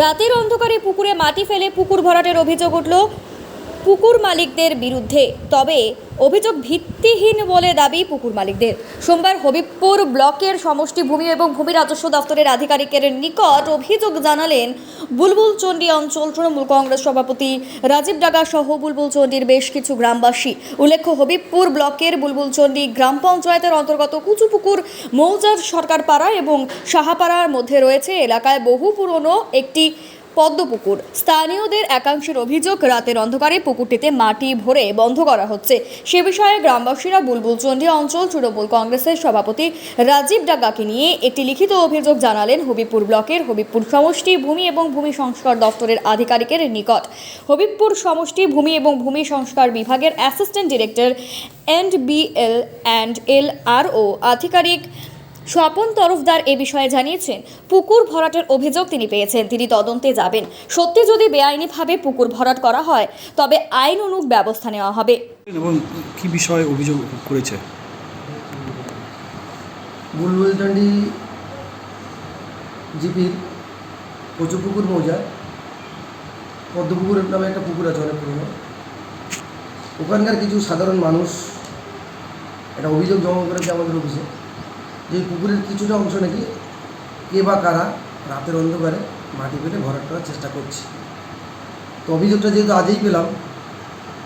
রাতের অন্ধকারে পুকুরে মাটি ফেলে পুকুর ভরাটের অভিযোগ উঠল পুকুর মালিকদের বিরুদ্ধে। তবে অভিযোগ ভিত্তিহীন বলে দাবি পুকুর মালিকদের। সোমবার হবিবপুর ব্লকের সমষ্টি ভূমি এবং ভূমি রাজস্ব দপ্তরের আধিকারিকের নিকট অভিযোগ জানালেন বুলবুলচন্ডী অঞ্চল তৃণমূল কংগ্রেস সভাপতি রাজীব ডাগা সহ বুলবুলচন্ডীর বেশ কিছু গ্রামবাসী। উল্লেখ্য, হবিবপুর ব্লকের বুলবুলচন্ডী গ্রাম পঞ্চায়েতের অন্তর্গত কুচুপুকুর মৌজার সরকারপাড়া এবং সাহাপাড়ার মধ্যে রয়েছে এলাকায় বহু পুরনো একটি পদ্মপুকুর। স্থানীয়দের একাংশের অভিযোগ, রাতের অন্ধকারে পুকুরটিতে মাটি ভরে বন্ধ করা হচ্ছে। সে বিষয়ে গ্রামবাসীরা বুলবুলচন্ডী অঞ্চল তৃণমূল কংগ্রেসের সভাপতি রাজীব ডাগাকে নিয়ে একটি লিখিত অভিযোগ জানালেন হবিবপুর ব্লকের হবিবপুর সমষ্টি ভূমি এবং ভূমি সংস্কার দপ্তরের আধিকারিকের নিকট। হবিবপুর সমষ্টি ভূমি এবং ভূমি সংস্কার বিভাগের অ্যাসিস্ট্যান্ট ডিরেক্টর NBL&LRO আধিকারিক স্বপন তরফদার এ বিষয়ে জানিয়েছেন, পুকুর ভরাটের অভিযোগ তিনি পেয়েছেন, তিনি তদন্তে যাবেন। সত্যি যদি বেআইনিভাবে পুকুর ভরাট করা হয় তবে আইন অনুগ ব্যবস্থা নেওয়া হবে। এবং কি বিষয়ে অভিযোগ করেছে? বুলবুলচন্ডী জিপির কচুপুকুর মৌজা পদ্মপুকুর নামে একটা পুকুর আছে অনেক পুরনো। ওখানকার কিছু সাধারণ মানুষ একটা অভিযোগ জমা করেছে আমাদের অফিসে যে পুকুরের কিছুটা অংশ নাকি কে বা কারা রাতের অন্ধকারে মাটি ফেলে ভরাট করার চেষ্টা করছে। তো অভিযোগটা যেহেতু আজই পেলাম,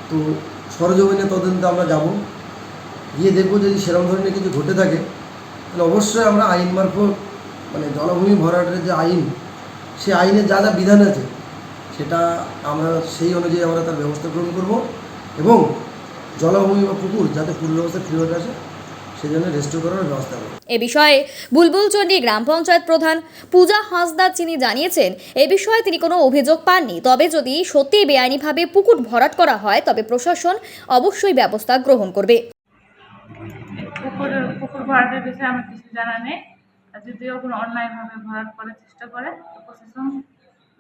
তো সরজমিনে তদন্তে আমরা যাব, গিয়ে দেখবো যদি সেরকম ধরনের কিছু ঘটে থাকে তাহলে অবশ্যই আমরা আইন মারফত মানে জলাভূমি ভরাটের যে আইন, সে আইনের যা যা বিধান আছে সেটা আমরা সেই অনুযায়ী আমরা তার ব্যবস্থা গ্রহণ করব এবং জলাভূমি বা পুকুর যাতে পূর্ণ অবস্থায় ফিরে আসে সেজন্য রেস্টোর করার ব্যবস্থা করব। এ বিষয়ে বুলবুলচন্ডী গ্রাম পঞ্চায়েত প্রধান পূজা হাঁসদা তিনি জানিয়েছেন, এ বিষয়ে তিনি কোনো অভিযোগ পাননি। তবে যদি সত্যি বেআইনিভাবে পুকুর ভরাট করা হয় তবে প্রশাসন অবশ্যই ব্যবস্থা গ্রহণ করবে। পুকুর ভরাটের বিষয়ে আমার কিছু জানা নেই। আর যদিও কোনো অন্যায়ভাবে ভরাট করার চেষ্টা করে তো প্রশাসন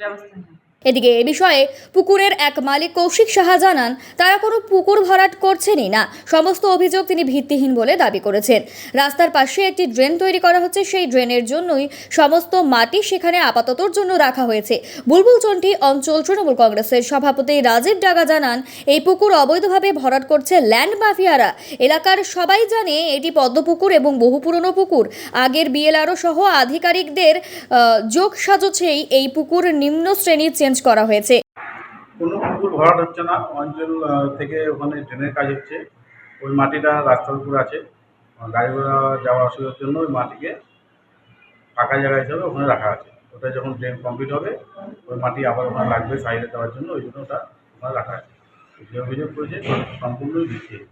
ব্যবস্থা নেয়। এদিকে এ বিষয়ে পুকুরের এক মালিক কৌশিক সাহা জানান, তারা কোনো পুকুর ভরাট করছেনই না। সমস্ত অভিযোগ তিনি ভিত্তিহীন বলে দাবি করেছেন। রাস্তার পাশে একটি ড্রেন তৈরি করা হচ্ছে, সেই ড্রেনের জন্যই সমস্ত মাটি সেখানে আপাততর জন্য রাখা হয়েছে। বুলবুলচন্ডী অঞ্চল তৃণমূল কংগ্রেসের সভাপতি রাজীব ডাগা জানান, এই পুকুর অবৈধভাবে ভরাট করছে ল্যান্ড মাফিয়ারা। এলাকার সবাই জানে এটি পদ্মপুকুর এবং বহু পুরনো পুকুর। আগের BLRO সহ আধিকারিকদের যোগ সাজছেই এই পুকুর নিম্ন শ্রেণীর চেঞ্জ করা হয়েছে। কোনো পুকুর ভরাট হচ্ছে না, অঞ্চল থেকে ওখানে ড্রেনের কাজ হচ্ছে। ওই মাটিটা রাস্তার উপর আছে, গাড়ি ঘোড়া যাওয়া অসুবিধার জন্য ওই মাটিকে ফাঁকা জায়গা হিসাবে ওখানে রাখা আছে। ওটা যখন ড্রেন কমপ্লিট হবে ওই মাটি আবার ওখানে লাগবে সাইডে দেওয়ার জন্য, ওই জন্য ওটা ওখানে রাখা আছে। যে অভিযোগ করেছে সম্পূর্ণই ভিত্তিহীন।